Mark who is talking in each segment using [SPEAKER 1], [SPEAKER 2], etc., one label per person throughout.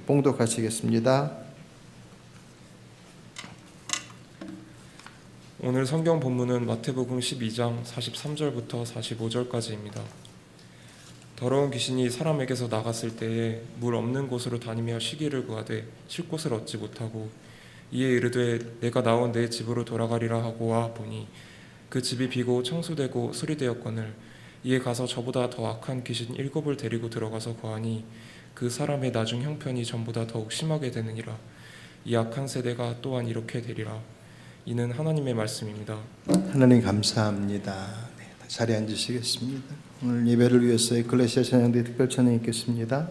[SPEAKER 1] 봉독하시겠습니다.
[SPEAKER 2] 오늘 성경 본문은 마태복음 12장 43절부터 45절까지입니다. 더러운 귀신이 사람에게서 나갔을 때에 물 없는 곳으로 다니며 쉬기를 구하되 쉴 곳을 얻지 못하고 이에 이르되 내가 나온 내 집으로 돌아가리라 하고 와 보니 그 집이 비고 청소되고 수리되었거늘 이에 가서 저보다 더 악한 귀신 7을 데리고 들어가서 거하니 그 사람의 나중 형편이 전보다 더욱 심하게 되느니라. 이 악한 세대가 또한 이렇게 되리라. 이는 하나님의 말씀입니다.
[SPEAKER 1] 하나님 감사합니다. 네, 자리에 앉으시겠습니다. 오늘 예배를 위해서 에클레시아 찬양대 특별 찬양 읽겠습니다.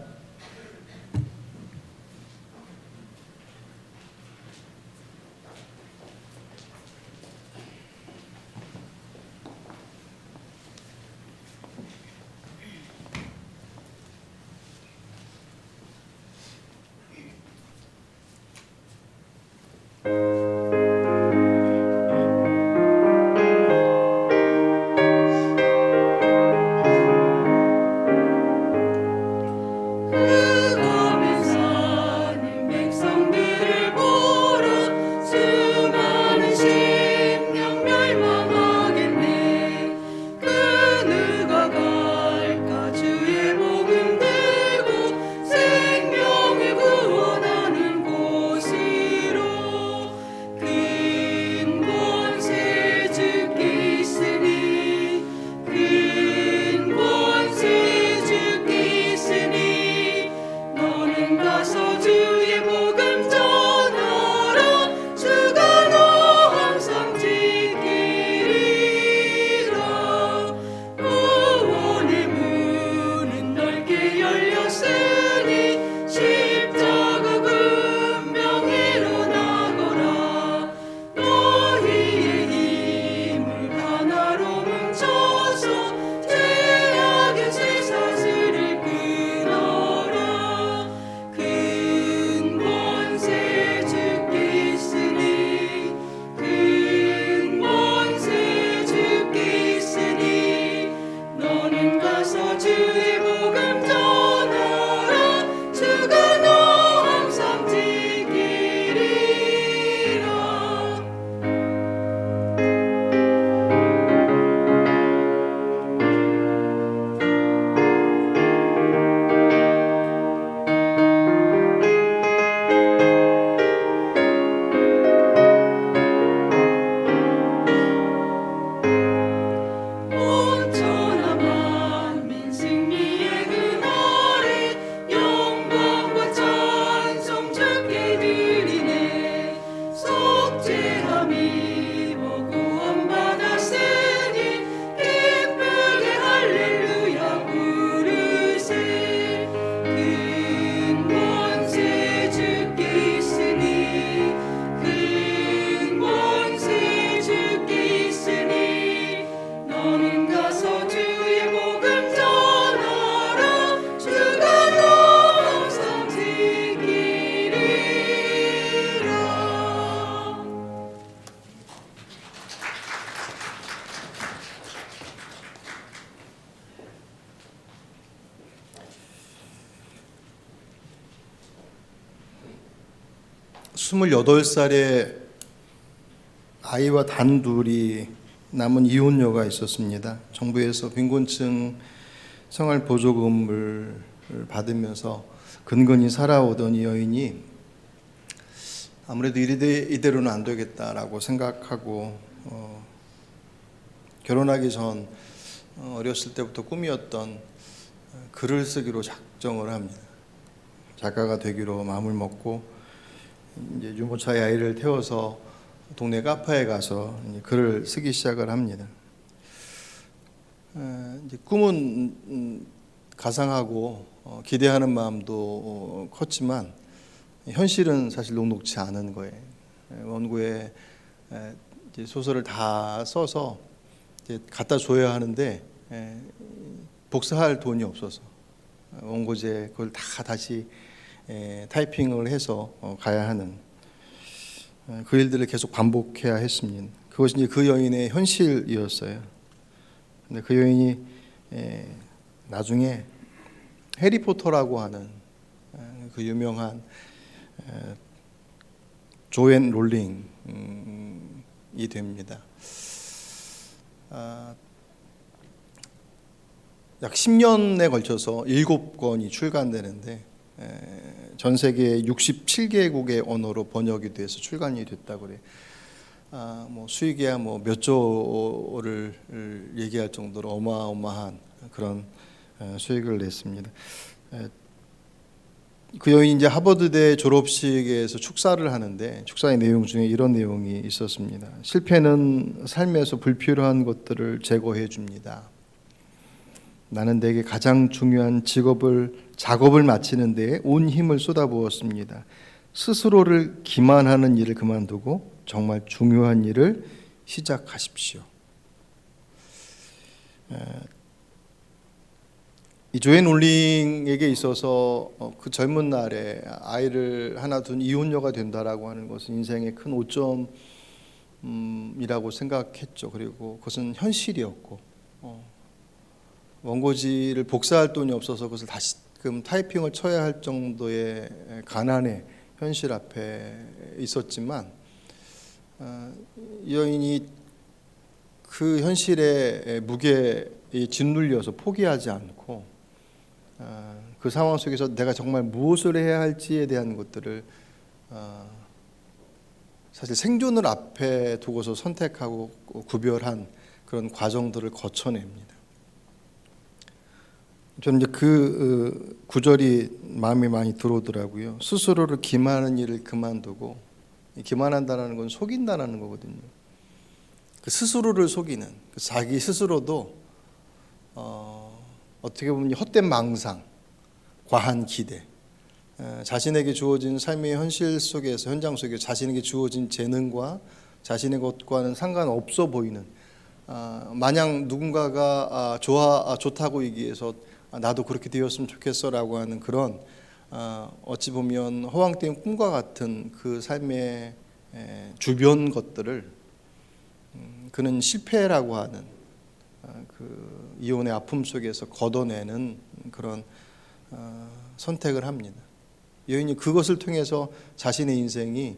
[SPEAKER 1] 스물여덟 살의 아이와 단둘이 남은 이혼녀가 있었습니다. 정부에서 빈곤층 생활보조금을 받으면서 근근히 살아오던 이 여인이 아무래도 이대로는 안 되겠다라고 생각하고 결혼하기 전 어렸을 때부터 꿈이었던 글을 쓰기로 작정을 합니다. 작가가 되기로 마음을 먹고 이제 유모차에 아이를 태워서 동네 카페에 가서 글을 쓰기 시작을 합니다. 이제 꿈은 가상하고 기대하는 마음도 컸지만 현실은 사실 녹록지 않은 거예요. 원고에 이제 소설을 다 써서 이제 갖다 줘야 하는데 복사할 돈이 없어서 원고지에 그걸 다 다시 타이핑을 해서 가야 하는 그 일들을 계속 반복해야 했습니다. 그것이 이제 그 여인의 현실이었어요. 근데 그 여인이 나중에 해리포터라고 하는 그 유명한 조앤 롤링이 됩니다. 약 10년에 걸쳐서 7권이 출간되는데 전 세계 67개국의 언어로 번역이 돼서 출간이 됐다고 그래요. 뭐 수익이야 뭐 몇 조를 얘기할 정도로 어마어마한 그런 수익을 냈습니다. 그 여인이 이제 하버드대 졸업식에서 축사를 하는데 축사의 내용 중에 이런 내용이 있었습니다. 실패는 삶에서 불필요한 것들을 제거해 줍니다. 나는 내게 가장 중요한 작업을 마치는 데에 온 힘을 쏟아부었습니다. 스스로를 기만하는 일을 그만두고 정말 중요한 일을 시작하십시오. 이 조앤 롤링에게 있어서 그 젊은 날에 아이를 하나 둔 이혼녀가 된다라고 하는 것은 인생의 큰 오점이라고 생각했죠. 그리고 그것은 현실이었고 원고지를 복사할 돈이 없어서 그것을 다시금 타이핑을 쳐야 할 정도의 가난의 현실 앞에 있었지만 이 여인이 그 현실의 무게에 짓눌려서 포기하지 않고 그 상황 속에서 내가 정말 무엇을 해야 할지에 대한 것들을 사실 생존을 앞에 두고서 선택하고 구별한 그런 과정들을 거쳐냅니다. 저는 이제 그 구절이 마음에 많이 들어오더라고요. 스스로를 기만하는 일을 그만두고, 기만한다는 건 속인다는 거거든요. 그 스스로를 속이는, 자기 스스로도 어떻게 보면 헛된 망상, 과한 기대, 자신에게 주어진 삶의 현실 속에서, 현장 속에 자신에게 주어진 재능과 자신의 것과는 상관없어 보이는, 마냥 누군가가 좋다고 얘기해서 나도 그렇게 되었으면 좋겠어라고 하는 그런 어찌 보면 허황된 꿈과 같은 그 삶의 주변 것들을 그는 실패라고 하는 그 이혼의 아픔 속에서 걷어내는 그런 선택을 합니다. 여인이 그것을 통해서 자신의 인생이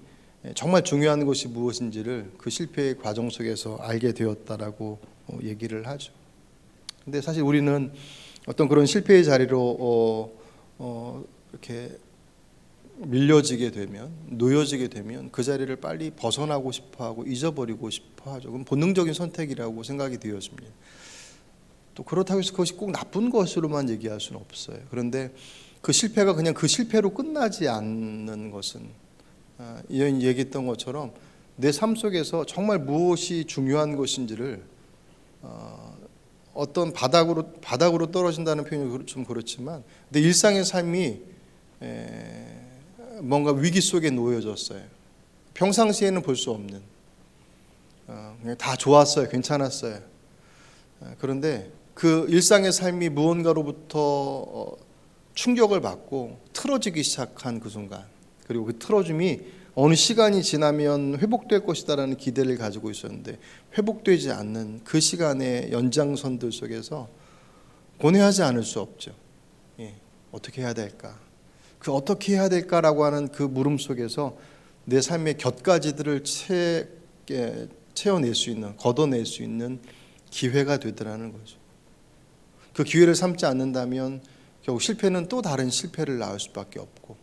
[SPEAKER 1] 정말 중요한 것이 무엇인지를 그 실패의 과정 속에서 알게 되었다라고 얘기를 하죠. 근데 사실 우리는 어떤 그런 실패의 자리로 이렇게 밀려지게 되면, 놓여지게 되면 그 자리를 빨리 벗어나고 싶어하고 잊어버리고 싶어하죠. 그건 본능적인 선택이라고 생각이 되었습니다. 또 그렇다고 해서 그것이 꼭 나쁜 것으로만 얘기할 수는 없어요. 그런데 그 실패가 그냥 그 실패로 끝나지 않는 것은 이 여인이 얘기했던 것처럼 내 삶 속에서 정말 무엇이 중요한 것인지를 어떤 바닥으로 떨어진다는 표현이 좀 그렇지만 내 일상의 삶이 뭔가 위기 속에 놓여졌어요. 평상시에는 볼 수 없는 그냥 다 좋았어요, 괜찮았어요. 그런데 그 일상의 삶이 무언가로부터 충격을 받고 틀어지기 시작한 그 순간, 그리고 그 틀어짐이 어느 시간이 지나면 회복될 것이다라는 기대를 가지고 있었는데 회복되지 않는 그 시간의 연장선들 속에서 고뇌하지 않을 수 없죠. 어떻게 해야 될까? 그 어떻게 해야 될까라고 하는 그 물음 속에서 내 삶의 곁가지들을 채워낼 수 있는, 걷어낼 수 있는 기회가 되더라는 거죠. 그 기회를 삼지 않는다면 결국 실패는 또 다른 실패를 낳을 수밖에 없고,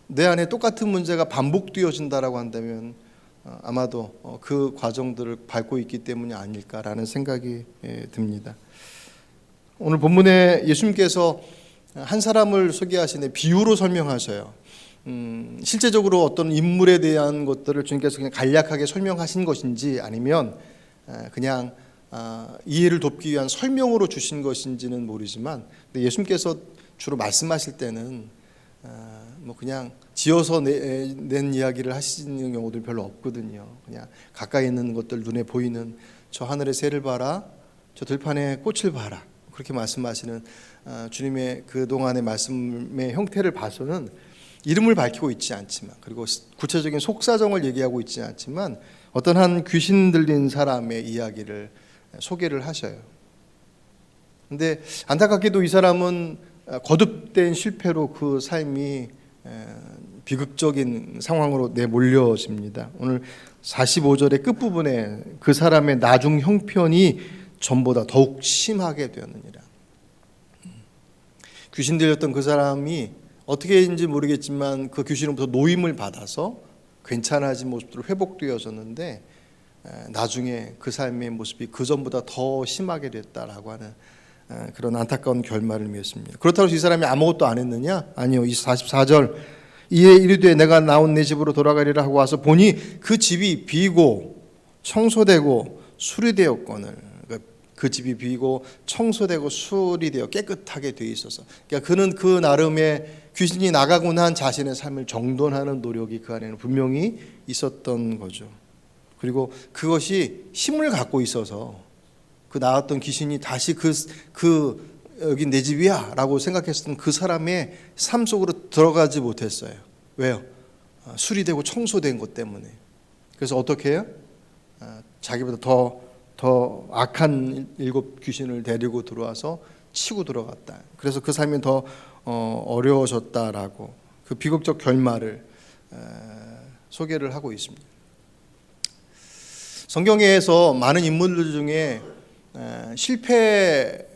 [SPEAKER 1] 내 안에 똑같은 문제가 반복되어진다라고 한다면 아마도 그 과정들을 밟고 있기 때문이 아닐까라는 생각이 듭니다. 오늘 본문에 예수님께서 한 사람을 소개하시는데 비유로 설명하셔요. 실제적으로 어떤 인물에 대한 것들을 주님께서 그냥 간략하게 설명하신 것인지 아니면 그냥 이해를 돕기 위한 설명으로 주신 것인지는 모르지만 예수님께서 주로 말씀하실 때는 뭐 그냥 지어서 낸 이야기를 하시는 경우도 별로 없거든요. 그냥 가까이 있는 것들, 눈에 보이는 저 하늘의 새를 봐라, 저 들판의 꽃을 봐라, 그렇게 말씀하시는 주님의 그동안의 말씀의 형태를 봐서는 이름을 밝히고 있지 않지만, 그리고 구체적인 속사정을 얘기하고 있지 않지만 어떤 한 귀신 들린 사람의 이야기를 소개를 하셔요. 근데 안타깝게도 이 사람은 거듭된 실패로 그 삶이 비극적인 상황으로 내몰려집니다. 오늘 45절의 끝부분에 그 사람의 나중 형편이 전보다 더욱 심하게 되었느니라. 귀신 들렸던 그 사람이 어떻게인지 모르겠지만 그 귀신으로부터 노임을 받아서 괜찮아진 모습으로 회복되어졌는데 나중에 그 삶의 모습이 그 전보다 더 심하게 됐다라고 하는 그런 안타까운 결말을 맺습니다. 그렇다고 해서 이 사람이 아무것도 안 했느냐? 아니요. 이 44절 이에 이르되 내가 나온 내 집으로 돌아가리라 하고 와서 보니 그 집이 비고 청소되고 수리되었거늘. 그 집이 비고 청소되고 수리되어 깨끗하게 되어 있어서, 그러니까 그는 그 나름의 귀신이 나가고 난 자신의 삶을 정돈하는 노력이 그 안에는 분명히 있었던 거죠. 그리고 그것이 힘을 갖고 있어서 그 나왔던 귀신이 다시 여기 내 집이야 라고 생각했던 그 사람의 삶 속으로 들어가지 못했어요. 왜요? 수리되고 청소된 것 때문에. 그래서 어떻게 해요? 자기보다 더 악한 7 귀신을 데리고 들어와서 치고 들어갔다. 그래서 그 삶이 더 어려워졌다라고 그 비극적 결말을 소개를 하고 있습니다. 성경에서 많은 인물들 중에 실패의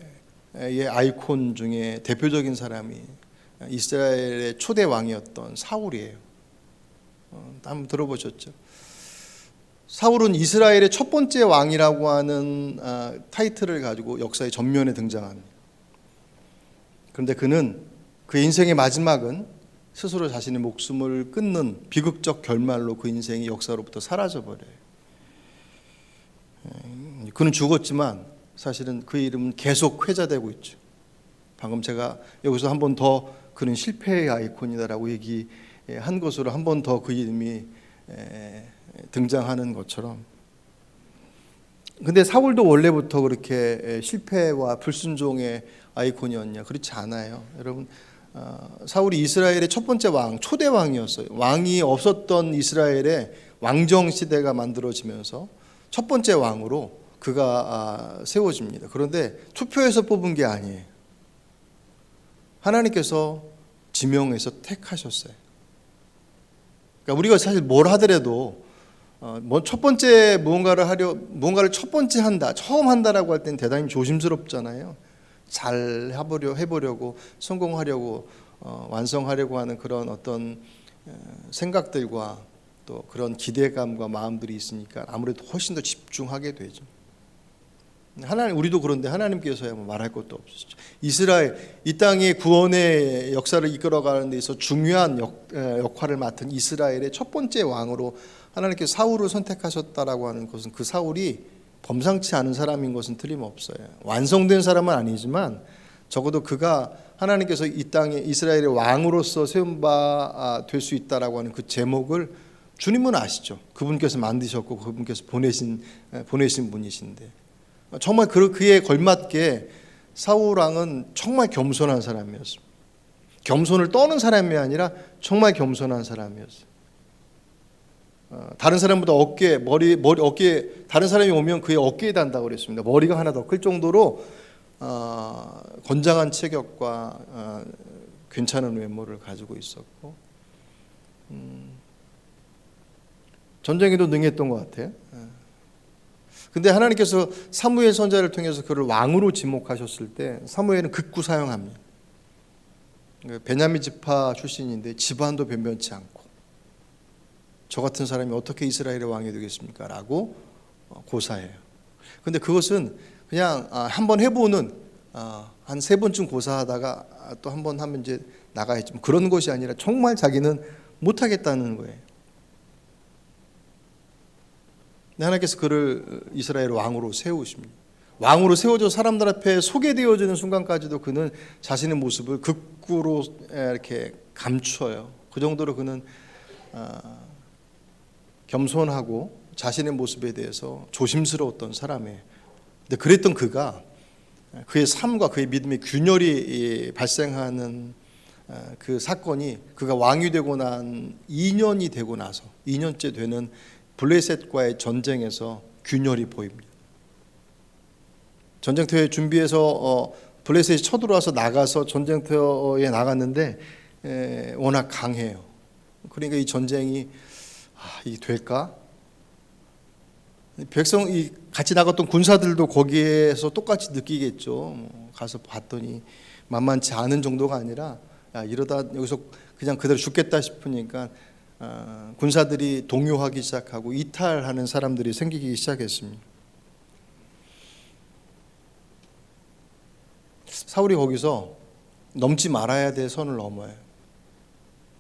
[SPEAKER 1] 아이콘 중에 대표적인 사람이 이스라엘의 초대 왕이었던 사울이에요. 한번 들어보셨죠? 사울은 이스라엘의 첫 번째 왕이라고 하는 타이틀을 가지고 역사의 전면에 등장합니다. 그런데 그는 그 인생의 마지막은 스스로 자신의 목숨을 끊는 비극적 결말로 그 인생이 역사로부터 사라져버려요. 그는 죽었지만 사실은 그 이름은 계속 회자되고 있죠. 방금 제가 여기서 한 번 더 그는 실패의 아이콘이다라고 얘기한 것으로 한 번 더 그 이름이 등장하는 것처럼. 근데 사울도 원래부터 그렇게 실패와 불순종의 아이콘이었냐? 그렇지 않아요. 여러분, 사울이 이스라엘의 첫 번째 왕, 초대 왕이었어요. 왕이 없었던 이스라엘의 왕정 시대가 만들어지면서 첫 번째 왕으로 그가 세워집니다. 그런데 투표해서 뽑은 게 아니에요. 하나님께서 지명해서 택하셨어요. 그러니까 우리가 사실 뭘 하더라도 첫 번째 무언가를 첫 번째 한다, 처음 한다라고 할 때는 대단히 조심스럽잖아요. 잘 해보려고 성공하려고 완성하려고 하는 그런 어떤 생각들과 또 그런 기대감과 마음들이 있으니까 아무래도 훨씬 더 집중하게 되죠. 우리도 그런데 하나님께서야 뭐 말할 것도 없으시죠. 이스라엘 이 땅의 구원의 역사를 이끌어가는 데 있어서 중요한 역할을 맡은 이스라엘의 첫 번째 왕으로 하나님께서 사울을 선택하셨다라고 하는 것은 그 사울이 범상치 않은 사람인 것은 틀림없어요. 완성된 사람은 아니지만 적어도 그가 하나님께서 이 땅에 이스라엘의 왕으로서 세운 바 될 수 있다라고 하는 그 제목을 주님은 아시죠. 그분께서 만드셨고 그분께서 보내신 분이신데 정말 그에 걸맞게 사울 왕은 정말 겸손한 사람이었습니다. 겸손을 떠는 사람이 아니라 정말 겸손한 사람이었어요. 다른 사람보다 어깨에 다른 사람이 오면 그의 어깨에 단다고 그랬습니다. 머리가 하나 더 클 정도로 건장한 체격과 괜찮은 외모를 가지고 있었고 전쟁에도 능했던 것 같아요. 근데 하나님께서 사무엘 선지자를 통해서 그를 왕으로 지목하셨을 때 사무엘은 극구 사용합니다. 베냐민 지파 출신인데 집안도 변변치 않고 저 같은 사람이 어떻게 이스라엘의 왕이 되겠습니까? 라고 고사해요. 근데 그것은 그냥 한번 해보는 한 3번쯤 고사하다가 또 한 번 하면 이제 나가야지 그런 것이 아니라 정말 자기는 못하겠다는 거예요. 하나님께서 그를 이스라엘 왕으로 세우십니다. 왕으로 세워져 사람들 앞에 소개되어지는 순간까지도 그는 자신의 모습을 극구로 이렇게 감춰요. 그 정도로 그는 겸손하고 자신의 모습에 대해서 조심스러웠던 사람이에요. 근데 그랬던 그가 그의 삶과 그의 믿음의 균열이 발생하는 그 사건이 그가 왕이 되고 난 2년이 되고 나서 2년째 되는 블레셋과의 전쟁에서 균열이 보입니다. 전쟁터에 준비해서 블레셋이 쳐들어와서 나가서 전쟁터에 나갔는데 워낙 강해요. 그러니까 이 전쟁이 이게 될까? 백성이 같이 나갔던 군사들도 거기에서 똑같이 느끼겠죠. 가서 봤더니 만만치 않은 정도가 아니라 이러다 여기서 그냥 그대로 죽겠다 싶으니까 군사들이 동요하기 시작하고 이탈하는 사람들이 생기기 시작했습니다. 사울이 거기서 넘지 말아야 될 선을 넘어요.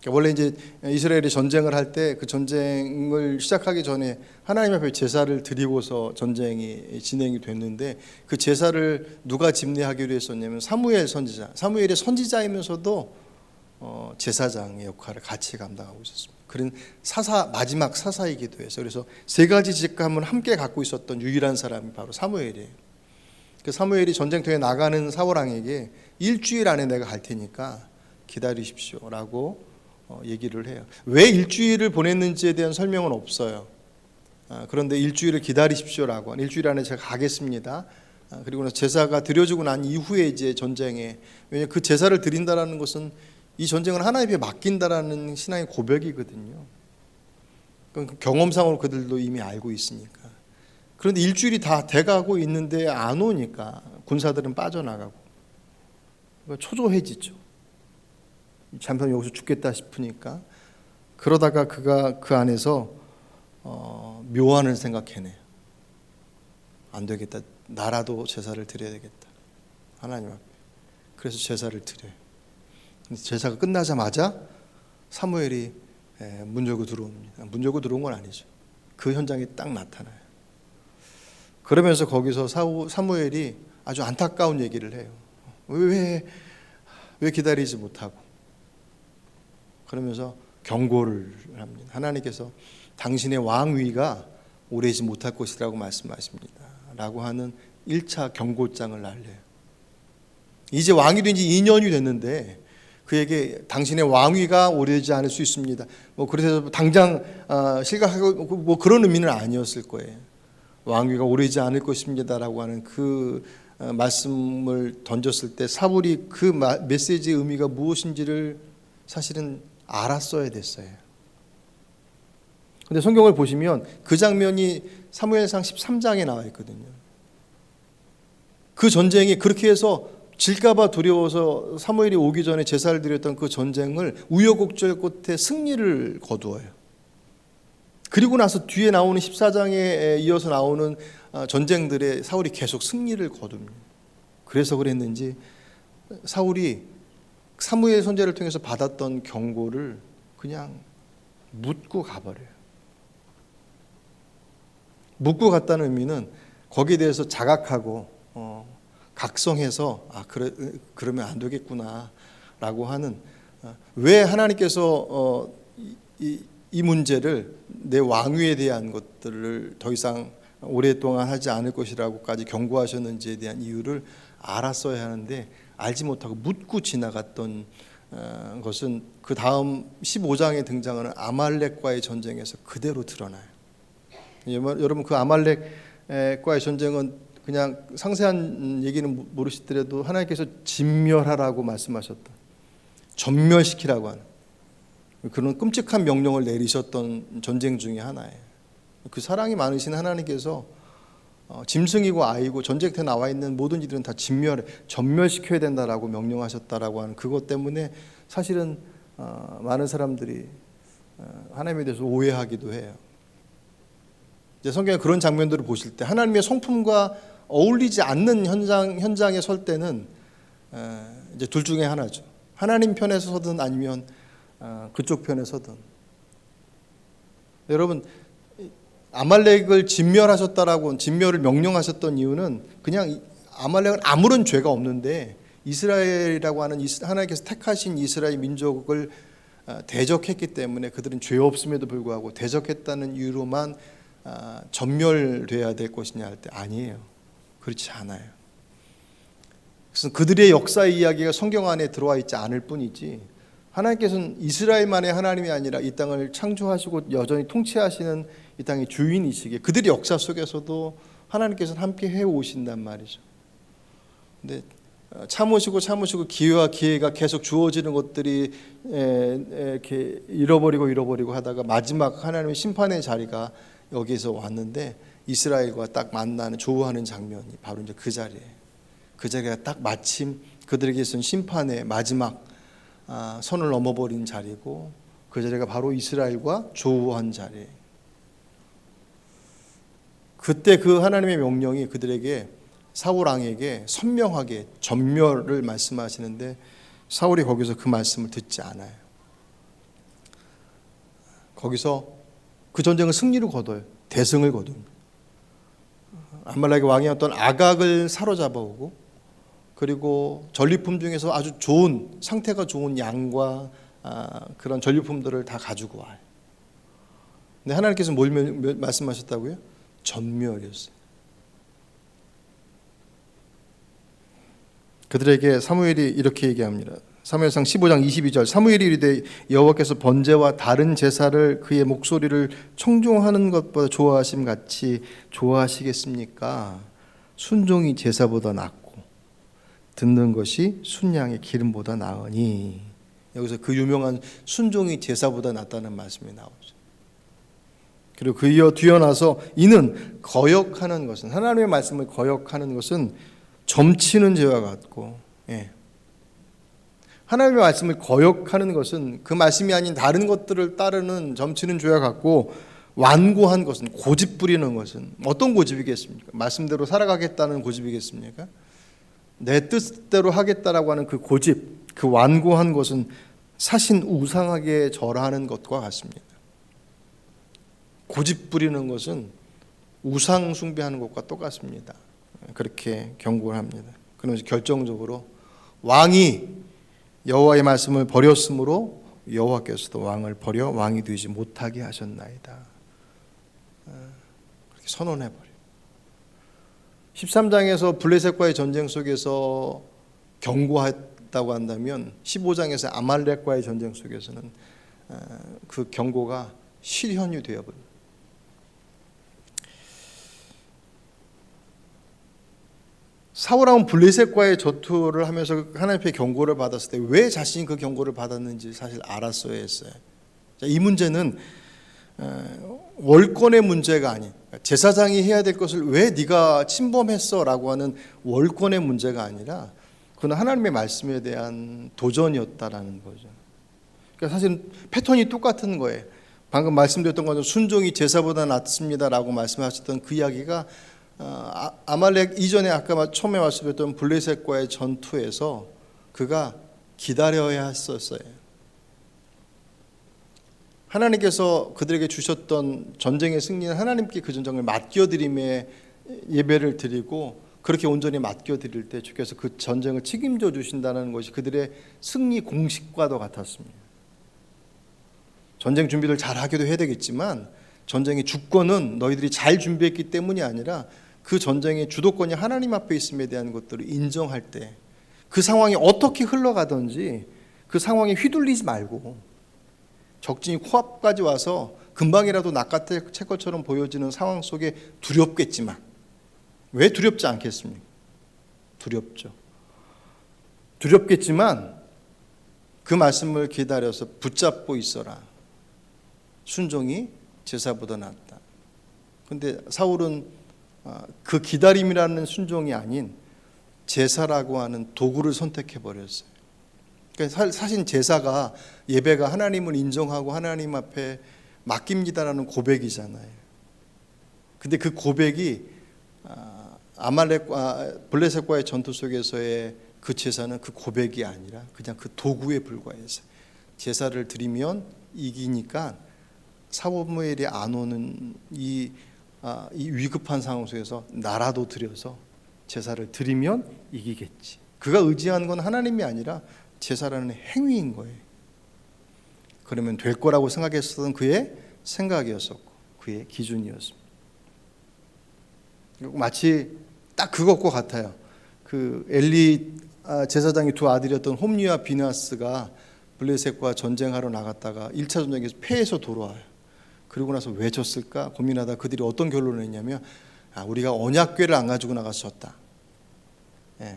[SPEAKER 1] 원래 이제 이스라엘이 전쟁을 할 때 그 전쟁을 시작하기 전에 하나님 앞에 제사를 드리고서 전쟁이 진행이 됐는데 그 제사를 누가 집례하기로 했었냐면 사무엘 선지자. 사무엘이 선지자이면서도 제사장의 역할을 같이 감당하고 있었습니다. 그런 마지막 사사이기도 해서 그래서 세 가지 직함을 함께 갖고 있었던 유일한 사람이 바로 사무엘이에요. 그 사무엘이 전쟁터에 나가는 사울왕에게 일주일 안에 내가 갈 테니까 기다리십시오라고 얘기를 해요. 왜 일주일을 보냈는지에 대한 설명은 없어요. 그런데 일주일을 기다리십시오라고, 일주일 안에 제가 가겠습니다. 그리고 제사가 드려지고 난 이후에 이제 전쟁에, 왜냐하면 그 제사를 드린다라는 것은 이 전쟁을 하나님께 맡긴다라는 신앙의 고백이거든요. 그러니까 경험상으로 그들도 이미 알고 있으니까. 그런데 일주일이 다 돼가고 있는데 안 오니까 군사들은 빠져나가고 초조해지죠. 잠깐 여기서 죽겠다 싶으니까. 그러다가 그가 그 안에서 묘안을 생각해내요. 안 되겠다. 나라도 제사를 드려야 되겠다. 하나님 앞에. 그래서 제사를 드려요. 제사가 끝나자마자 사무엘이 문 열고 들어옵니다. 문 열고 들어온 건 아니죠. 그 현장에 딱 나타나요. 그러면서 거기서 사무엘이 아주 안타까운 얘기를 해요. 왜 기다리지 못하고. 그러면서 경고를 합니다. 하나님께서 당신의 왕위가 오래지 못할 것이라고 말씀하십니다. 라고 하는 1차 경고장을 날려요. 이제 왕이 된 지 2년이 됐는데 그에게 당신의 왕위가 오래지 않을 수 있습니다. 그래서 당장 실각하고 그런 의미는 아니었을 거예요. 왕위가 오래지 않을 것입니다라고 하는 그 말씀을 던졌을 때 사울이 그 메시지의 의미가 무엇인지를 사실은 알았어야 됐어요. 근데 성경을 보시면 그 장면이 사무엘상 13장에 나와 있거든요. 그 전쟁이 그렇게 해서 질까봐 두려워서 사무엘이 오기 전에 제사를 드렸던 그 전쟁을 우여곡절 끝에 승리를 거두어요. 그리고 나서 뒤에 나오는 14장에 이어서 나오는 전쟁들에 사울이 계속 승리를 거둡니다. 그래서 그랬는지 사울이 사무엘 선지자를 통해서 받았던 경고를 그냥 묻고 가버려요. 묻고 갔다는 의미는 거기에 대해서 자각하고 각성해서 그러면 안 되겠구나 라고 하는, 왜 하나님께서 이 문제를 내 왕위에 대한 것들을 더 이상 오랫동안 하지 않을 것이라고까지 경고하셨는지에 대한 이유를 알았어야 하는데 알지 못하고 묻고 지나갔던 것은 그 다음 15장에 등장하는 아말렉과의 전쟁에서 그대로 드러나요. 여러분 그 아말렉과의 전쟁은 그냥 상세한 얘기는 모르시더라도 하나님께서 진멸하라고 말씀하셨던, 전멸시키라고 하는 그런 끔찍한 명령을 내리셨던 전쟁 중에 하나예요. 그 사랑이 많으신 하나님께서 짐승이고 아이고 전쟁터에 나와 있는 모든 이들은 다 전멸시켜야 된다라고 명령하셨다라고 하는 그것 때문에 사실은 많은 사람들이 하나님에 대해서 오해하기도 해요. 이제 성경에 그런 장면들을 보실 때 하나님의 성품과 어울리지 않는 현장에 설 때는 이제 둘 중에 하나죠. 하나님 편에 서든 아니면 그쪽 편에 서든. 여러분 아말렉을 진멸을 명령하셨던 이유는 그냥 아말렉은 아무런 죄가 없는데 이스라엘이라고 하는 하나님께서 택하신 이스라엘 민족을 대적했기 때문에 그들은 죄 없음에도 불구하고 대적했다는 이유로만 전멸돼야 될 것이냐 할 때 아니에요. 그렇지 않아요. 그래서 그들의 역사의 이야기가 성경 안에 들어와 있지 않을 뿐이지 하나님께서는 이스라엘만의 하나님이 아니라 이 땅을 창조하시고 여전히 통치하시는 이 땅의 주인이시기에 그들의 역사 속에서도 하나님께서는 함께 해오신단 말이죠. 근데 참으시고 기회와 기회가 계속 주어지는 것들이 이렇게 잃어버리고 하다가 마지막 하나님의 심판의 자리가 여기에서 왔는데 이스라엘과 딱 만나는 조우하는 장면이 바로 이제 그 자리예요. 그 자리가 딱 마침 그들에게 있어서 심판의 마지막 선을 넘어버린 자리고 그 자리가 바로 이스라엘과 조우한 자리예요. 그때 그 하나님의 명령이 그들에게 사울 왕에게 선명하게 전멸을 말씀하시는데 사울이 거기서 그 말씀을 듣지 않아요. 거기서 그 전쟁을 승리로 거둬요. 대승을 거둡니다. 아말렉의 왕이었던 아각을 사로잡아오고 그리고 전리품 중에서 아주 좋은 상태가 좋은 양과 그런 전리품들을 다 가지고 와요. 근데 하나님께서 뭘 말씀하셨다고요? 전멸이었어요. 그들에게 사무엘이 이렇게 얘기합니다. 사무엘상 15장 22절 사무엘이 이르되 여호와께서 번제와 다른 제사를 그의 목소리를 청종하는 것보다 좋아하심 같이 좋아하시겠습니까? 순종이 제사보다 낫고 듣는 것이 순양의 기름보다 나으니. 여기서 그 유명한 순종이 제사보다 낫다는 말씀이 나오죠. 그리고 그 이어 뒤어나서 이는 거역하는 것은 하나님의 말씀을 거역하는 것은 점치는 죄와 같고, 하나님의 말씀을 거역하는 것은 그 말씀이 아닌 다른 것들을 따르는 점치는 죄와 같고, 완고한 것은 고집 부리는 것은 어떤 고집이겠습니까? 말씀대로 살아가겠다는 고집이겠습니까? 내 뜻대로 하겠다라고 하는 그 고집, 그 완고한 것은 사신 우상하게 절하는 것과 같습니다. 고집 부리는 것은 우상 숭배하는 것과 똑같습니다. 그렇게 경고를 합니다. 그러면서 결정적으로 왕이 여호와의 말씀을 버렸으므로 여호와께서도 왕을 버려 왕이 되지 못하게 하셨나이다. 그렇게 선언해버려요. 13장에서 블레셋과의 전쟁 속에서 경고했다고 한다면 15장에서 아말렉과의 전쟁 속에서는 그 경고가 실현이 되어버립니다. 사울왕은 블레셋과의 전투를 하면서 하나님의 경고를 받았을 때 왜 자신이 그 경고를 받았는지 사실 알았어야 했어요. 이 문제는 월권의 문제가 아닌, 제사장이 해야 될 것을 왜 네가 침범했어 라고 하는 월권의 문제가 아니라 그건 하나님의 말씀에 대한 도전이었다라는 거죠. 그러니까 사실 패턴이 똑같은 거예요. 방금 말씀드렸던 것처럼 순종이 제사보다 낫습니다 라고 말씀하셨던 그 이야기가 아말렉 이전에 아까 처음에 말씀드렸던 블레셋과의 전투에서 그가 기다려야 했었어요. 하나님께서 그들에게 주셨던 전쟁의 승리는 하나님께 그 전쟁을 맡겨드림에 예배를 드리고 그렇게 온전히 맡겨드릴 때 주께서 그 전쟁을 책임져 주신다는 것이 그들의 승리 공식과도 같았습니다. 전쟁 준비를 잘 하기도 해야 되겠지만 전쟁의 주권은 너희들이 잘 준비했기 때문이 아니라 그 전쟁의 주도권이 하나님 앞에 있음에 대한 것들을 인정할 때 그 상황이 어떻게 흘러가든지 그 상황에 휘둘리지 말고 적진이 코앞까지 와서 금방이라도 낚아챌 것처럼 보여지는 상황 속에 두렵겠지만 왜 두렵지 않겠습니까? 두렵죠. 두렵겠지만 그 말씀을 기다려서 붙잡고 있어라. 순종이 제사보다 낫다. 그런데 사울은 그 기다림이라는 순종이 아닌 제사라고 하는 도구를 선택해 버렸어요. 그러니까 사실 제사가 예배가 하나님을 인정하고 하나님 앞에 맡깁니다라는 고백이잖아요. 근데 그 고백이 아말렉과 블레셋과의 전투 속에서의 그 제사는 그 고백이 아니라 그냥 그 도구에 불과해서 제사를 드리면 이기니까 사무엘이 안 오는 이 위급한 상황 속에서 나라도 드려서 제사를 드리면 이기겠지. 그가 의지한 건 하나님이 아니라 제사라는 행위인 거예요. 그러면 될 거라고 생각했었던 그의 생각이었었고 그의 기준이었습니다. 마치 딱 그것과 같아요. 그 엘리 제사장의 두 아들이었던 홈리와 비나스가 블레셋과 전쟁하러 나갔다가 1차 전쟁에서 패해서 돌아와요. 그러고 나서 왜 졌을까 고민하다 그들이 어떤 결론을 냈냐면 우리가 언약궤를 안 가지고 나가서 졌다.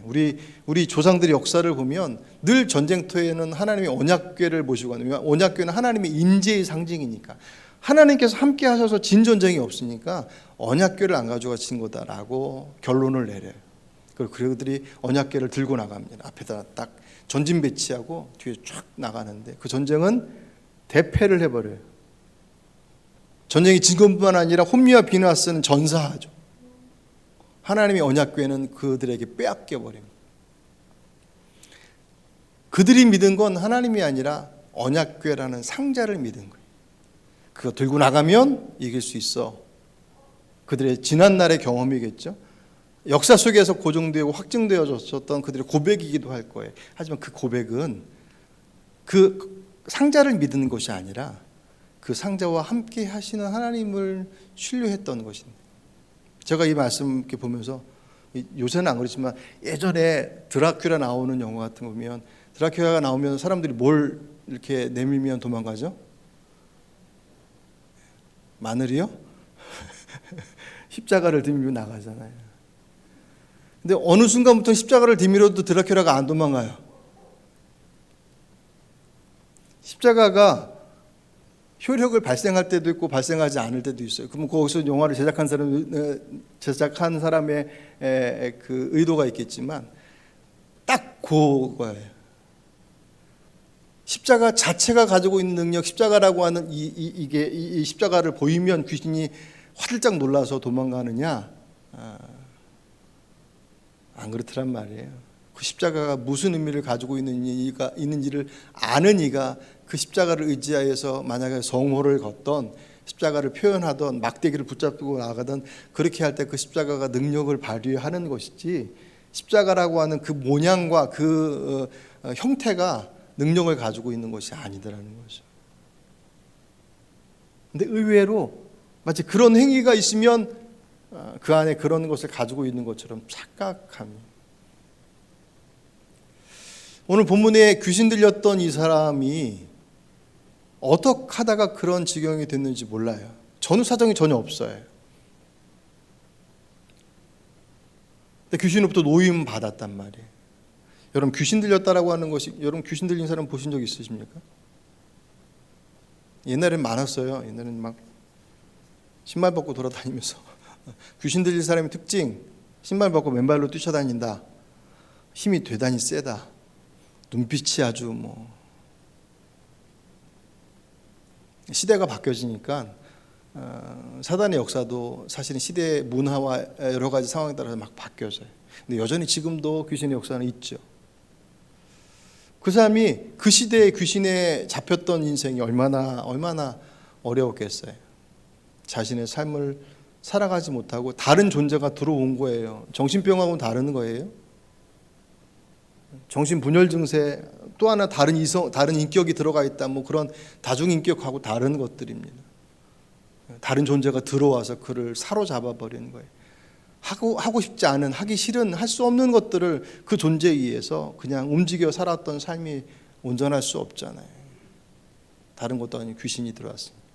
[SPEAKER 1] 우리 조상들의 역사를 보면 늘 전쟁터에는 하나님의 언약궤를 모시고 가는, 언약궤는 하나님의 인재의 상징이니까 하나님께서 함께 하셔서 진 전쟁이 없으니까 언약궤를 안 가져가신 거다라고 결론을 내려요. 그리고 그들이 언약궤를 들고 나갑니다. 앞에다 딱 전진 배치하고 뒤에 쫙 나가는데 그 전쟁은 대패를 해버려요. 전쟁이 진 것뿐만 아니라 혼미와 비나스는 전사하죠. 하나님의 언약궤는 그들에게 빼앗겨 버립니다. 그들이 믿은 건 하나님이 아니라 언약궤라는 상자를 믿은 거예요. 그거 들고 나가면 이길 수 있어. 그들의 지난날의 경험이겠죠. 역사 속에서 고정되고 확증되어졌던 그들의 고백이기도 할 거예요. 하지만 그 고백은 그 상자를 믿는 것이 아니라 그 상자와 함께 하시는 하나님을 신뢰했던 것입니다. 제가 이 말씀 이렇게 보면서 요새는 안 그렇지만 예전에 드라큘라 나오는 영화 같은 거 보면 드라큘라가 나오면 사람들이 뭘 이렇게 내밀면 도망가죠? 마늘이요? 십자가를 들밀고 나가잖아요. 근데 어느 순간부터 십자가를 들밀어도 드라큘라가 안 도망가요. 십자가가 효력을 발생할 때도 있고 발생하지 않을 때도 있어요. 그러면 거기서 영화를 제작한 사람의 그 의도가 있겠지만 딱 그거예요. 십자가 자체가 가지고 있는 능력, 십자가라고 하는 이 십자가를 보이면 귀신이 화들짝 놀라서 도망가느냐? 안 그렇더란 말이에요. 그 십자가가 무슨 의미를 가지고 있는지를 아는 이가 그 십자가를 의지하여서 만약에 성호를 걷던 십자가를 표현하던 막대기를 붙잡고 나가던 그렇게 할 때 그 십자가가 능력을 발휘하는 것이지 십자가라고 하는 그 모양과 그 형태가 능력을 가지고 있는 것이 아니더라는 거죠. 근데 의외로 마치 그런 행위가 있으면 그 안에 그런 것을 가지고 있는 것처럼 착각합니다. 오늘 본문에 귀신 들렸던 이 사람이 어떻게 하다가 그런 지경이 됐는지 몰라요. 전후 사정이 전혀 없어요. 근데 귀신으로부터 노임 받았단 말이에요. 여러분 귀신 들렸다라고 하는 것이, 여러분 귀신 들린 사람 보신 적 있으십니까? 옛날엔 많았어요. 옛날엔 막 신발 벗고 돌아다니면서 귀신 들린 사람의 특징, 신발 벗고 맨발로 뛰쳐다닌다. 힘이 대단히 세다. 눈빛이 아주 시대가 바뀌어지니까 사단의 역사도 사실은 시대의 문화와 여러 가지 상황에 따라서 막 바뀌어져요. 근데 여전히 지금도 귀신의 역사는 있죠. 그 사람이 그 시대에 귀신에 잡혔던 인생이 얼마나 어려웠겠어요. 자신의 삶을 살아가지 못하고 다른 존재가 들어온 거예요. 정신병하고는 다른 거예요. 정신분열 증세, 또 하나 다른 인격이 들어가 있다. 그런 다중인격하고 다른 것들입니다. 다른 존재가 들어와서 그를 사로잡아 버리는 거예요. 하고 싶지 않은, 하기 싫은, 할 수 없는 것들을 그 존재에 의해서 그냥 움직여 살았던 삶이 온전할 수 없잖아요. 다른 것도 아니고 귀신이 들어왔습니다.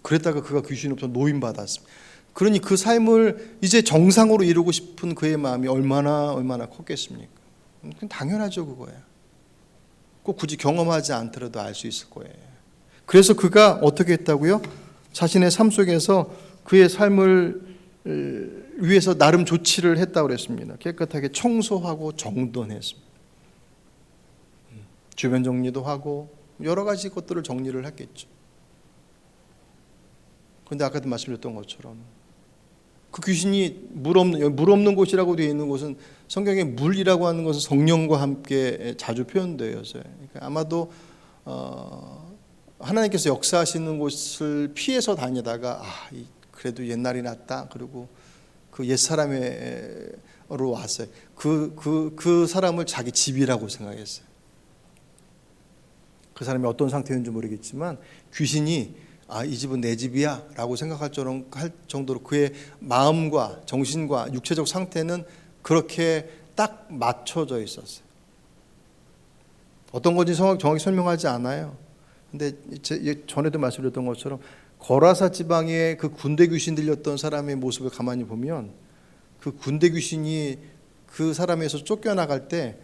[SPEAKER 1] 그랬다가 그가 귀신으로부터 노임받았습니다. 그러니 그 삶을 이제 정상으로 이루고 싶은 그의 마음이 얼마나 컸겠습니까? 그건 당연하죠, 그거야. 꼭 굳이 경험하지 않더라도 알 수 있을 거예요. 그래서 그가 어떻게 했다고요? 자신의 삶 속에서 그의 삶을 위해서 나름 조치를 했다고 그랬습니다. 깨끗하게 청소하고 정돈했습니다. 주변 정리도 하고 여러 가지 것들을 정리를 했겠죠. 그런데 아까도 말씀드렸던 것처럼 그 귀신이 물 없는 곳이라고 되어 있는 곳은 성경에 물이라고 하는 것은 성령과 함께 자주 표현되어요. 그러니까 아마도 하나님께서 역사하시는 곳을 피해서 다니다가 그래도 옛날이 낫다. 그리고 그 옛사람으로 왔어요. 그 사람을 자기 집이라고 생각했어요. 그 사람이 어떤 상태였는지 모르겠지만 귀신이 이 집은 내 집이야 라고 생각할 정도로 그의 마음과 정신과 육체적 상태는 그렇게 딱 맞춰져 있었어요. 어떤 건지 정확히 설명하지 않아요. 근데 전에도 말씀드렸던 것처럼 거라사 지방에 그 군대 귀신 들렸던 사람의 모습을 가만히 보면 그 군대 귀신이 그 사람에서 쫓겨나갈 때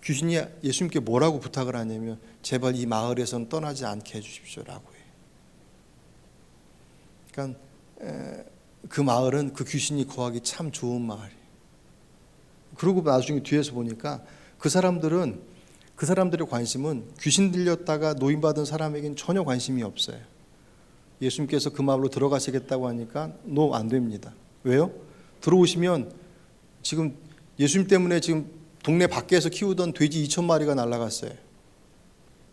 [SPEAKER 1] 귀신이 예수님께 뭐라고 부탁을 하냐면 제발 이 마을에선 떠나지 않게 해주십시오라고 해요. 그러니까 그 마을은 그 귀신이 거하기 참 좋은 마을이에요. 그리고 나중에 뒤에서 보니까 그 사람들의 관심은 귀신 들렸다가 노인받은 사람에겐 전혀 관심이 없어요. 예수님께서 그 마을로 들어가시겠다고 하니까 노, 안 됩니다. 왜요? 들어오시면 지금 예수님 때문에 지금 동네 밖에서 키우던 돼지 2,000마리가 날아갔어요.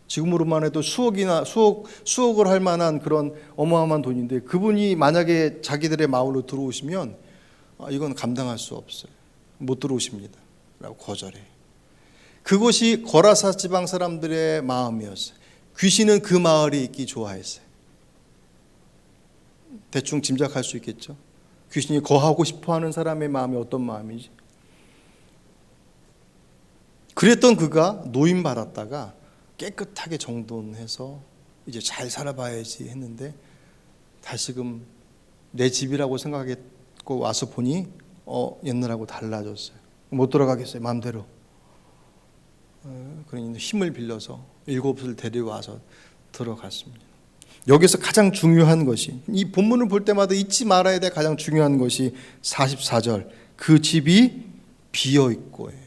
[SPEAKER 1] 지금으로만 해도 수억을 할 만한 그런 어마어마한 돈인데 그분이 만약에 자기들의 마을로 들어오시면 이건 감당할 수 없어요. 못 들어오십니다. 라고 거절해. 그것이 거라사 지방 사람들의 마음이었어요. 귀신은 그 마을에 있기 좋아했어요. 대충 짐작할 수 있겠죠. 귀신이 거하고 싶어하는 사람의 마음이 어떤 마음이지. 그랬던 그가 노임 받았다가 깨끗하게 정돈해서 이제 잘 살아봐야지 했는데 다시금 내 집이라고 생각했고 와서 보니 옛날하고 달라졌어요. 못 들어가겠어요. 마음대로. 그러니 힘을 빌려서 7을 데려와서 들어갔습니다. 여기서 가장 중요한 것이, 이 본문을 볼 때마다 잊지 말아야 될 가장 중요한 것이 44절, 그 집이 비어있고예요.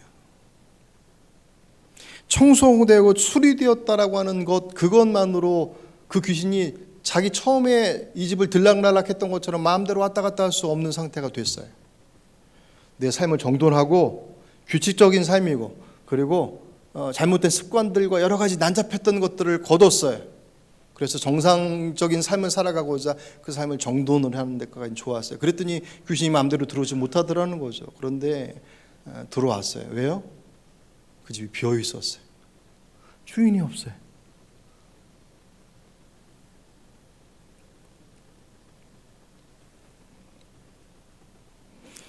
[SPEAKER 1] 청소되고 수리되었다라고 하는 것, 그것만으로 그 귀신이 자기 처음에 이 집을 들락날락했던 것처럼 마음대로 왔다 갔다 할 수 없는 상태가 됐어요. 내 삶을 정돈하고 규칙적인 삶이고, 그리고 잘못된 습관들과 여러 가지 난잡했던 것들을 거뒀어요. 그래서 정상적인 삶을 살아가고자 그 삶을 정돈을 하는 데까지 좋았어요. 그랬더니 귀신이 마음대로 들어오지 못하더라는 거죠. 그런데 들어왔어요. 왜요? 그 집이 비어 있었어요. 주인이 없어요.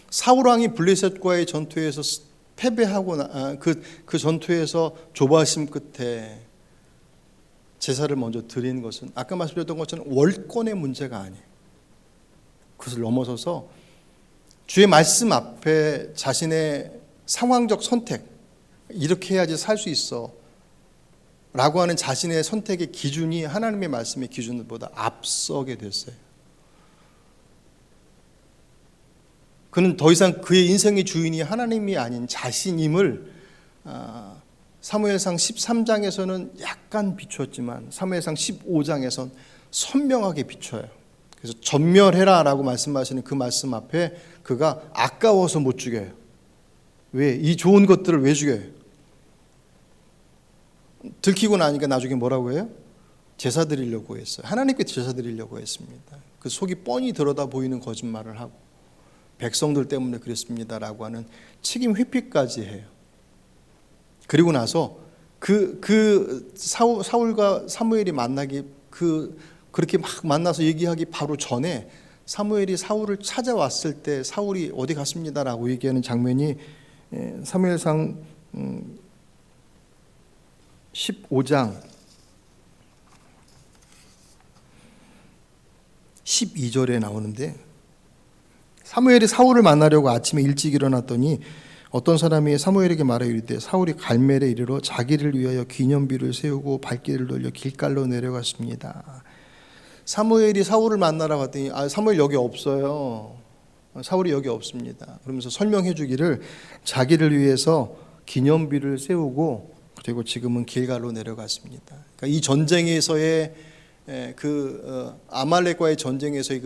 [SPEAKER 1] 사울 왕이 블레셋과의 전투에서 패배하고 그 전투에서 조바심 끝에 제사를 먼저 드리는 것은 아까 말씀드렸던 것처럼 월권의 문제가 아니에요. 그것을 넘어서서 주의 말씀 앞에 자신의 상황적 선택, 이렇게 해야지 살 수 있어 라고 하는 자신의 선택의 기준이 하나님의 말씀의 기준보다 앞서게 됐어요. 그는 더 이상 그의 인생의 주인이 하나님이 아닌 자신임을 사무엘상 13장에서는 약간 비추었지만 사무엘상 15장에서는 선명하게 비춰요. 그래서 전멸해라 라고 말씀하시는 그 말씀 앞에 그가 아까워서 못 죽여요. 왜? 이 좋은 것들을 왜 죽여요? 들키고 나니까 나중에 뭐라고 해요? 제사 드리려고 했어요. 하나님께 제사 드리려고 했습니다. 그 속이 뻔히 들여다 보이는 거짓말을 하고 백성들 때문에 그랬습니다라고 하는 책임 회피까지 해요. 그리고 나서 사울과 사무엘이 만나기 그렇게 막 만나서 얘기하기 바로 전에 사무엘이 사울을 찾아왔을 때 사울이 어디 갔습니다라고 얘기하는 장면이 사무엘상 15장 12절에 나오는데 사무엘이 사울을 만나려고 아침에 일찍 일어났더니 어떤 사람이 사무엘에게 말하여 이르되 사울이 갈멜에 이르러 자기를 위하여 기념비를 세우고 발길을 돌려 길갈로 내려갔습니다. 사무엘이 사울을 만나러 갔더니 사무엘 여기 없어요. 사울이 여기 없습니다. 그러면서 설명해 주기를 자기를 위해서 기념비를 세우고 그리고 지금은 길갈로 내려갔습니다. 그러니까 이 전쟁에서의 아말렉과의 전쟁에서의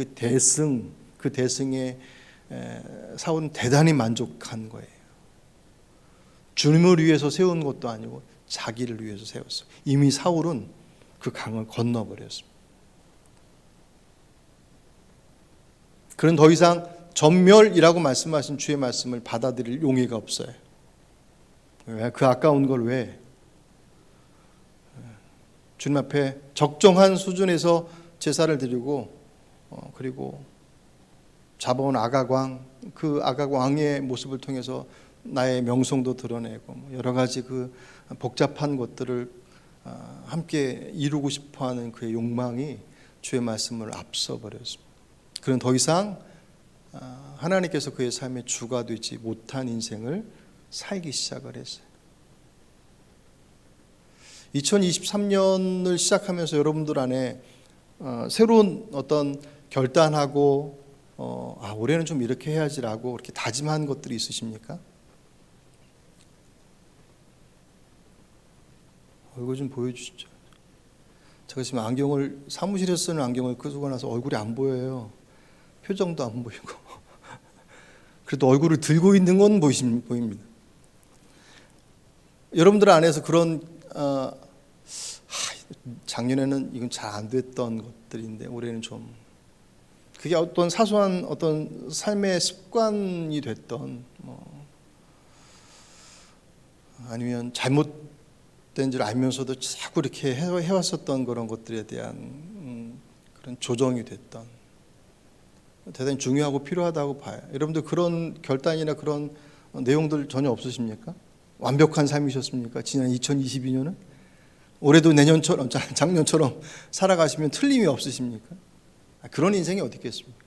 [SPEAKER 1] 그 대승에 사울은 대단히 만족한 거예요. 주님을 위해서 세운 것도 아니고 자기를 위해서 세웠어요. 이미 사울은 그 강을 건너버렸습니다. 그는 더 이상 전멸이라고 말씀하신 주의 말씀을 받아들일 용의가 없어요. 왜? 그 아까운 걸 왜? 주님 앞에 적정한 수준에서 제사를 드리고 그리고 잡아온 아각왕, 그 아각왕의 모습을 통해서 나의 명성도 드러내고 여러 가지 그 복잡한 것들을 함께 이루고 싶어하는 그의 욕망이 주의 말씀을 앞서 버렸습니다. 그는 더 이상 하나님께서 그의 삶의 주가 되지 못한 인생을 살기 시작을 했어요. 2023년을 시작하면서 여러분들 안에 새로운 어떤 결단하고 올해는 좀 이렇게 해야지라고 그렇게 다짐한 것들이 있으십니까? 얼굴 좀 보여주시죠. 제가 지금 안경을 사무실에서 쓰는 안경을 끄고 나서 얼굴이 안 보여요. 표정도 안 보이고. 그래도 얼굴을 들고 있는 건 보입니다. 여러분들 안에서 그런 작년에는 이건 잘 안 됐던 것들인데 올해는 좀 그게 어떤 사소한 어떤 삶의 습관이 됐던 아니면 잘못된 줄 알면서도 자꾸 이렇게 해왔었던 그런 것들에 대한 그런 조정이 됐던 대단히 중요하고 필요하다고 봐요. 여러분들 그런 결단이나 그런 내용들 전혀 없으십니까? 완벽한 삶이셨습니까? 지난 2022년은? 올해도 내년처럼 작년처럼 살아가시면 틀림이 없으십니까? 그런 인생이 어디 있겠습니까?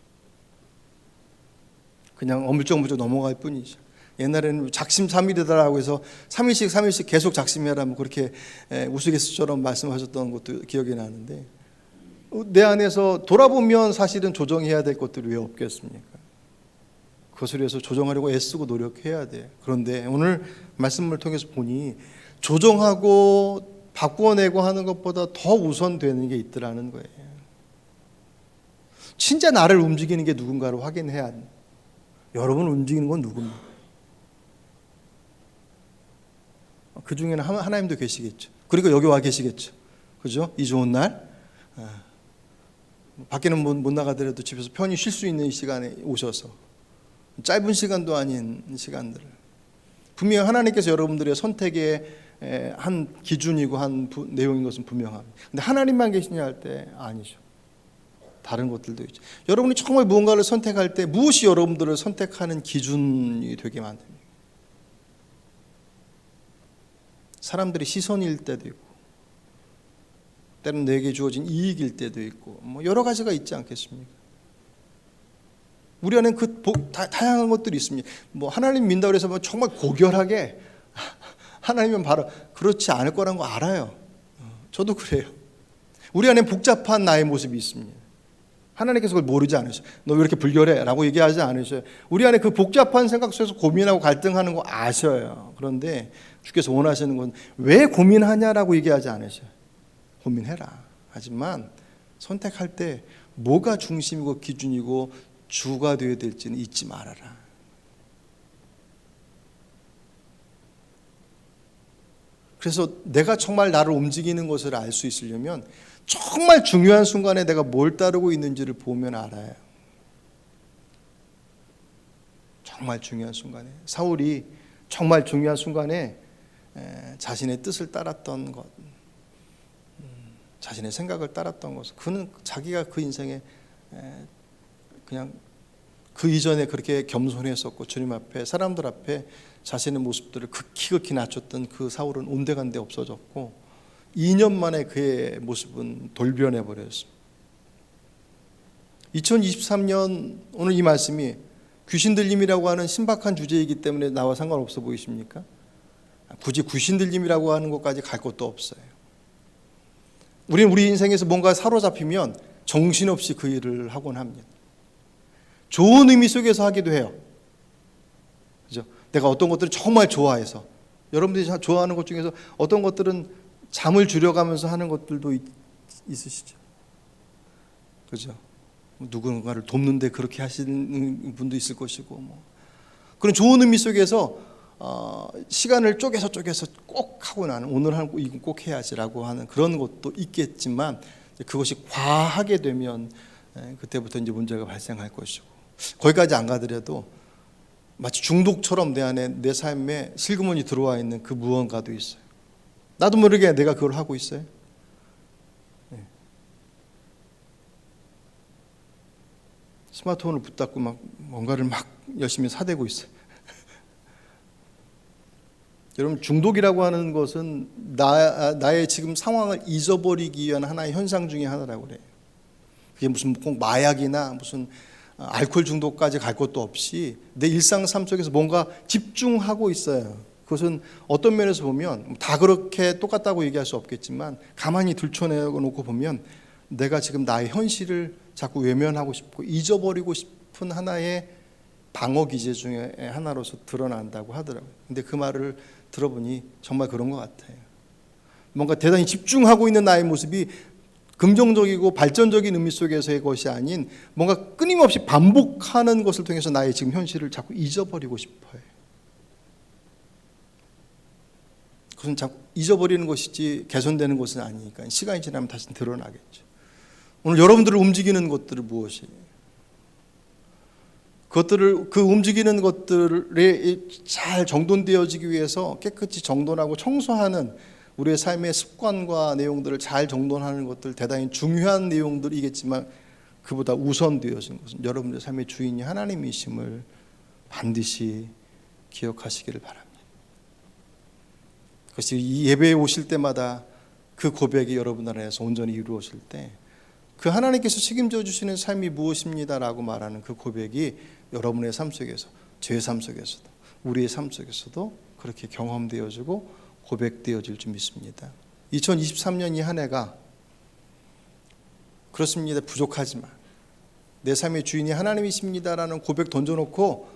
[SPEAKER 1] 그냥 어물쩍어물쩍 넘어갈 뿐이죠. 옛날에는 작심삼일이다라고 해서 3일씩 계속 작심해라 뭐 그렇게 우스갯소리처럼 말씀하셨던 것도 기억이 나는데 내 안에서 돌아보면 사실은 조정해야 될 것들이 왜 없겠습니까? 그것을 위해서 조정하려고 애쓰고 노력해야 돼요. 그런데 오늘 말씀을 통해서 보니 조정하고 바꾸어내고 하는 것보다 더 우선되는 게 있더라는 거예요. 진짜 나를 움직이는 게 누군가를 확인해야 합니다. 여러분을 움직이는 건 누굽니까? 그 중에는 하나님도 계시겠죠. 그리고 여기 와 계시겠죠. 그죠? 이 좋은 날 밖에는 못 나가더라도 집에서 편히 쉴 수 있는 시간에 오셔서 짧은 시간도 아닌 시간들을 분명 하나님께서 여러분들의 선택의 한 기준이고 한 내용인 것은 분명합니다. 근데 하나님만 계시냐 할 때 아니죠. 다른 것들도 있죠. 여러분이 정말 무언가를 선택할 때 무엇이 여러분들을 선택하는 기준이 되게 만듭니다. 사람들이 시선일 때도 있고 때로는 내게 주어진 이익일 때도 있고 뭐 여러 가지가 있지 않겠습니까? 우리 안에 다양한 것들이 있습니다. 뭐 하나님 믿는다고 해서 뭐 정말 고결하게 하나님은 바로 그렇지 않을 거라는 거 알아요. 저도 그래요. 우리 안에 복잡한 나의 모습이 있습니다. 하나님께서 그걸 모르지 않으셔요. 너 왜 이렇게 불결해? 라고 얘기하지 않으셔요. 우리 안에 그 복잡한 생각 속에서 고민하고 갈등하는 거 아셔요. 그런데 주께서 원하시는 건 왜 고민하냐라고 얘기하지 않으셔요. 고민해라. 하지만 선택할 때 뭐가 중심이고 기준이고 주가 되어야 될지는 잊지 말아라. 그래서 내가 정말 나를 움직이는 것을 알 수 있으려면 정말 중요한 순간에 내가 뭘 따르고 있는지를 보면 알아요. 정말 중요한 순간에 사울이 정말 중요한 순간에 자신의 뜻을 따랐던 것, 자신의 생각을 따랐던 것, 그는 자기가 그 인생에 그냥 그 이전에 그렇게 겸손했었고 주님 앞에 사람들 앞에 자신의 모습들을 극히 낮췄던 그 사울은 온데간데 없어졌고 2년 만에 그의 모습은 돌변해 버렸습니다. 2023년 오늘 이 말씀이 귀신 들림이라고 하는 신박한 주제이기 때문에 나와 상관없어 보이십니까? 굳이 귀신 들림이라고 하는 것까지 갈 것도 없어요. 우리는 우리 인생에서 뭔가 사로잡히면 정신없이 그 일을 하곤 합니다. 좋은 의미 속에서 하기도 해요. 그죠? 내가 어떤 것들을 정말 좋아해서 여러분들이 좋아하는 것 중에서 어떤 것들은 잠을 줄여가면서 하는 것들도 있으시죠. 그죠? 누군가를 돕는데 그렇게 하시는 분도 있을 것이고 그런 좋은 의미 속에서 시간을 쪼개서 꼭 하고 나는 오늘 하고 이건 꼭 해야지라고 하는 그런 것도 있겠지만 그것이 과하게 되면 그때부터 이제 문제가 발생할 것이고 거기까지 안 가더라도 마치 중독처럼 내 안에 내 삶에 슬그머니 들어와 있는 그 무언가도 있어요. 나도 모르게 내가 그걸 하고 있어요. 스마트폰을 붙잡고 막 뭔가를 막 열심히 사대고 있어요. 여러분 중독이라고 하는 것은 나의 지금 상황을 잊어버리기 위한 하나의 현상 중에 하나라고 그래요. 그게 무슨 꼭 마약이나 무슨 알코올 중독까지 갈 것도 없이 내 일상 삶 속에서 뭔가 집중하고 있어요. 그것은 어떤 면에서 보면 다 그렇게 똑같다고 얘기할 수 없겠지만 가만히 들춰내놓고 보면 내가 지금 나의 현실을 자꾸 외면하고 싶고 잊어버리고 싶은 하나의 방어 기제 중에 하나로서 드러난다고 하더라고요. 근데 그 말을 들어보니 정말 그런 것 같아요. 뭔가 대단히 집중하고 있는 나의 모습이 긍정적이고 발전적인 의미 속에서의 것이 아닌 뭔가 끊임없이 반복하는 것을 통해서 나의 지금 현실을 자꾸 잊어버리고 싶어요. 그것은 자꾸 잊어버리는 것이지 개선되는 것은 아니니까 시간이 지나면 다시 드러나겠죠. 오늘 여러분들을 움직이는 것들은 무엇이에요? 그 움직이는 것들이 잘 정돈되어지기 위해서 깨끗이 정돈하고 청소하는 우리의 삶의 습관과 내용들을 잘 정돈하는 것들 대단히 중요한 내용들이겠지만 그보다 우선되어진 것은 여러분의 삶의 주인이 하나님이심을 반드시 기억하시기를 바랍니다. 그것이 이 예배에 오실 때마다 그 고백이 여러분 안에서 온전히 이루어질 때 그 하나님께서 책임져 주시는 삶이 무엇입니다라고 말하는 그 고백이 여러분의 삶 속에서 제 삶 속에서도 우리의 삶 속에서도 그렇게 경험되어지고 고백되어질 줄 믿습니다. 2023년 이 한 해가 그렇습니다. 부족하지만 내 삶의 주인이 하나님이십니다라는 고백 던져놓고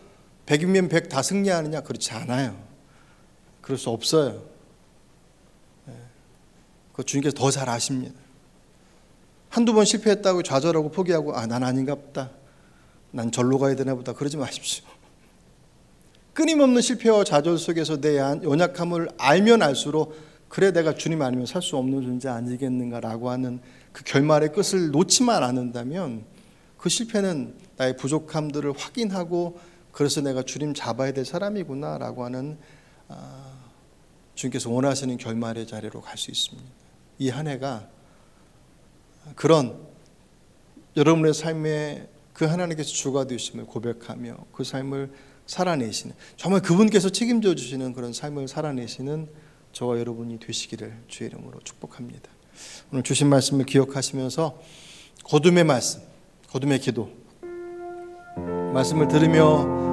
[SPEAKER 1] 100이면 100 다 승리하느냐? 그렇지 않아요. 그럴 수 없어요. 그 주님께서 더 잘 아십니다. 한두 번 실패했다고 좌절하고 포기하고 난 아닌가 보다. 난 절로 가야 되나 보다. 그러지 마십시오. 끊임없는 실패와 좌절 속에서 내 연약함을 알면 알수록 그래 내가 주님 아니면 살 수 없는 존재 아니겠는가라고 하는 그 결말의 끝을 놓지만 않는다면 그 실패는 나의 부족함들을 확인하고 그래서 내가 주님 잡아야 될 사람이구나라고 하는 주님께서 원하시는 결말의 자리로 갈 수 있습니다. 이 한 해가 그런 여러분의 삶에 그 하나님께서 주가 되심을 고백하며 그 삶을 살아내시는 정말 그분께서 책임져 주시는 그런 삶을 살아내시는 저와 여러분이 되시기를 주의 이름으로 축복합니다. 오늘 주신 말씀을 기억하시면서 거듭의 말씀, 거듭의 기도 말씀을 들으며